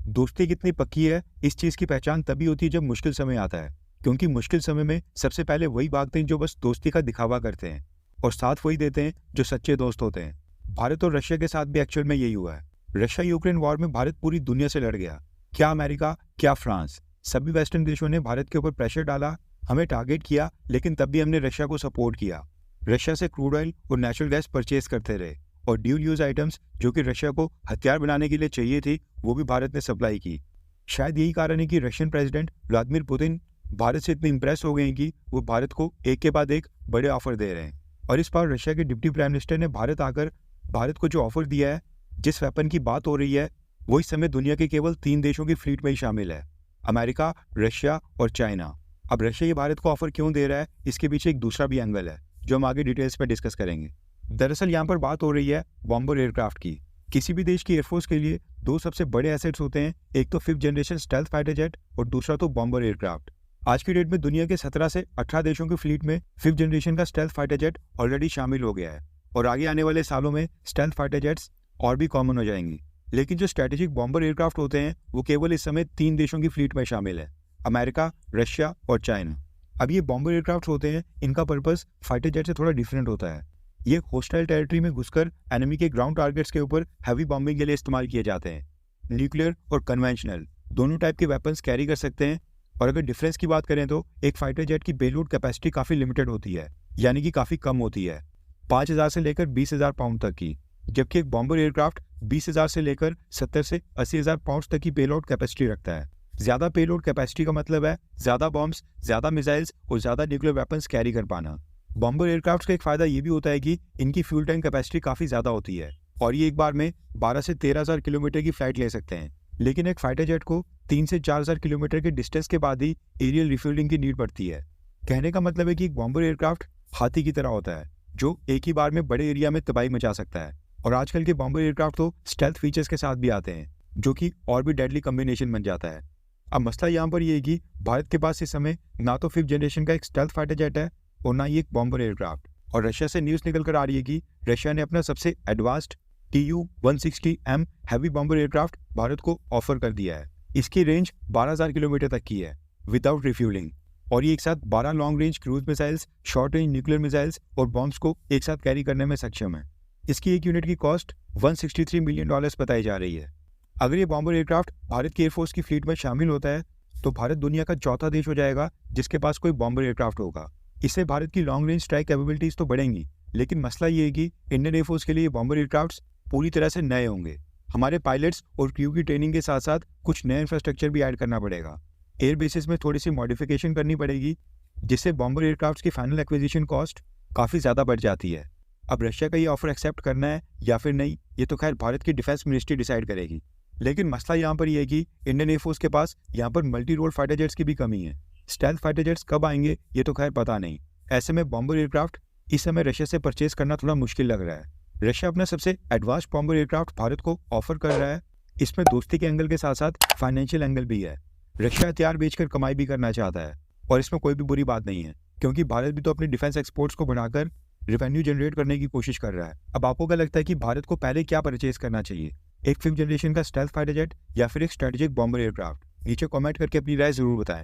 दोस्ती कितनी पक्की है, इस चीज़ की पहचान तभी होती है जब मुश्किल समय आता है। क्योंकि मुश्किल समय में सबसे पहले वही भागते हैं जो बस दोस्ती का दिखावा करते हैं और साथ वही देते हैं जो सच्चे दोस्त होते हैं। भारत और रशिया के साथ भी एक्चुअल में यही हुआ है। रशिया यूक्रेन वॉर में भारत पूरी दुनिया से लड़ गया। क्या अमेरिका, क्या फ्रांस, सभी वेस्टर्न देशों ने भारत के ऊपर प्रेशर डाला, हमें टारगेट किया, लेकिन तब भी हमने रशिया को सपोर्ट किया। रशिया से क्रूड ऑयल और नेचुरल गैस परचेज करते रहे और ड्यूल यूज आइटम्स जो कि रशिया को हथियार बनाने के लिए चाहिए थी, वो भी भारत ने सप्लाई की। शायद यही कारण है कि Russian president Vladimir Putin Bharat से इतने इंप्रेस हो गए हैं कि वो भारत को एक के बाद एक बड़े ऑफर दे रहे हैं। और इस बार रशिया के डिप्टी प्राइम मिनिस्टर ने भारत आकर भारत को जो ऑफर दिया है, जिस वेपन की बात हो रही है, वो इस समय दुनिया के केवल 3 देशों की फ्लीट में ही शामिल है, अमेरिका, रशिया और चाइना। अब रशिया ये भारत को ऑफर क्यों दे रहा है, इसके पीछे एक दूसरा भी एंगल है जो हम आगे डिटेल्स में डिस्कस करेंगे। दरअसल यहाँ पर बात हो रही है बॉम्बर एयरक्राफ्ट की। किसी भी देश की एयरफोर्स के लिए दो सबसे बड़े एसेट्स होते हैं, एक तो 5th generation stealth fighter jet और दूसरा तो बॉम्बर एयरक्राफ्ट। आज की डेट में दुनिया के 17 से 18 देशों की फ्लीट में 5th जनरेशन का स्टेल्थ फाइटर जेट ऑलरेडी शामिल हो गया है और आगे आने वाले सालों में स्टेल्थ फाइटर जेट्स और भी कॉमन हो जाएंगी। लेकिन जो स्ट्रेटेजिक बॉम्बर एयरक्राफ्ट होते हैं वो केवल इस समय 3 देशों की फ्लीट में शामिल है, अमेरिका, रशिया और चाइना। अब ये बॉम्बर एयरक्राफ्ट होते हैं, इनका पर्पस फाइटर जेट से थोड़ा डिफरेंट होता है। ये होस्टाइल टेरिटरी में घुसकर एनिमी के ग्राउंड टारगेट्स के ऊपर हैवी बॉम्बिंग के लिए इस्तेमाल किए जाते हैं। न्यूक्लियर और कन्वेंशनल दोनों टाइप के वेपन्स कैरी कर सकते हैं। और अगर डिफरेंस की बात करें तो एक फाइटर जेट की पेलोड कैपेसिटी काफ़ी लिमिटेड होती है, यानी कि काफ़ी कम होती है, 5,000 से लेकर 20,000 पाउंड तक की, जबकि एक बॉम्बर एयरक्राफ्ट 20,000 से लेकर 70 से 80,000 पाउंड तक की पेलोड कैपेसिटी रखता है। ज़्यादा पेलोड कैपेसिटी का मतलब है ज़्यादा बॉम्ब्स, ज़्यादा मिसाइल्स और ज़्यादा न्यूक्लियर वेपन्स कैरी कर पाना। बॉम्बर एयरक्राफ्ट का एक फ़ायदा ये भी होता है कि इनकी फ्यूल टैंक कैपेसिटी काफ़ी ज़्यादा होती है और ये एक बार में 12 से 13,000 किलोमीटर की फ्लाइट ले सकते हैं। लेकिन एक फाइटर जेट को 3 से 4,000 किलोमीटर के डिस्टेंस के बाद ही एरियल रिफ्यूलिंग की नीड पड़ती है। कहने का मतलब है कि एक बॉम्बर एयरक्राफ्ट हाथी की तरह होता है जो एक ही बार में बड़े एरिया में तबाही मचा सकता है। और आजकल के बॉम्बर एयरक्राफ्ट तो स्टेल्थ फीचर्स के साथ भी आते हैं, जो कि और भी डेडली कॉम्बिनेशन बन जाता है। अब मसला यहाँ पर यह है कि भारत के पास इस समय ना तो 5th जनरेशन का एक स्टेल्थ फाइटर जेट है और ना ही एक बॉम्बर एयरक्राफ्ट। और रशिया से न्यूज़ निकल कर आ रही है कि रशिया ने अपना सबसे advanced Tu-160M heavy bomber aircraft Bharat को ऑफर कर दिया है। इसकी रेंज 12,000 किलोमीटर तक की है विदाउट रिफ्यूलिंग और ये एक साथ 12 long range cruise missiles, short range nuclear missiles और बॉम्ब्स को एक साथ कैरी करने में सक्षम है। इसकी एक यूनिट की कॉस्ट $163 मिलियन बताई जा रही है। अगर ये बॉम्बर एयरक्राफ्ट भारत की एयरफोर्स की फ्लीट में शामिल होता है तो भारत दुनिया का चौथा देश हो जाएगा जिसके पास कोई बॉम्बर एयरक्राफ्ट होगा। इससे भारत की लॉन्ग रेंज स्ट्राइक कैपेबिलिटीज तो बढ़ेंगी, लेकिन मसला ये है कि इंडियन एयरफोर्स के लिए बॉम्बर एयरक्राफ्ट्स पूरी तरह से नए होंगे। हमारे पायलट्स और क्रू की ट्रेनिंग के साथ साथ कुछ नया इंफ्रास्ट्रक्चर भी ऐड करना पड़ेगा। एयर बेसिस में थोड़ी सी मॉडिफिकेशन करनी पड़ेगी, जिससे बॉम्बर एयरक्राफ्ट्स की फाइनल एक्विजिशन कॉस्ट काफ़ी ज़्यादा बढ़ जाती है। अब रशिया का ये ऑफर एक्सेप्ट करना है या फिर नहीं, ये तो खैर भारत की डिफेंस मिनिस्ट्री डिसाइड करेगी। लेकिन मसला यहाँ पर यह है कि इंडियन एयरफोर्स के पास यहाँ पर मल्टी रोल फाइटर जेट्स की भी कमी है। स्टेल्थ फाइटर जेट्स कब आएंगे ये तो खैर पता नहीं। ऐसे में बॉम्बर एयरक्राफ्ट इस समय रशिया से परचेज करना थोड़ा मुश्किल लग रहा है। रशिया अपना सबसे एडवांस बॉम्बर एयरक्राफ्ट भारत को ऑफर कर रहा है। इसमें दोस्ती के एंगल के साथ साथ फाइनेंशियल एंगल भी है। रशिया हथियार बेचकर कमाई भी करना चाहता है और इसमें कोई भी बुरी बात नहीं है, क्योंकि भारत भी तो अपनी डिफेंस एक्सपोर्ट्स को बढ़ाकर रेवेन्यू जनरेट करने की कोशिश कर रहा है। अब आपको क्या लगता है कि भारत को पहले क्या परचेज करना चाहिए, एक 5th जनरेशन का स्टेल्थ फाइटर जेट या फिर एक स्ट्रेटेजिक बॉम्बर एयरक्राफ्ट? नीचे कमेंट करके अपनी राय जरूर बताएं।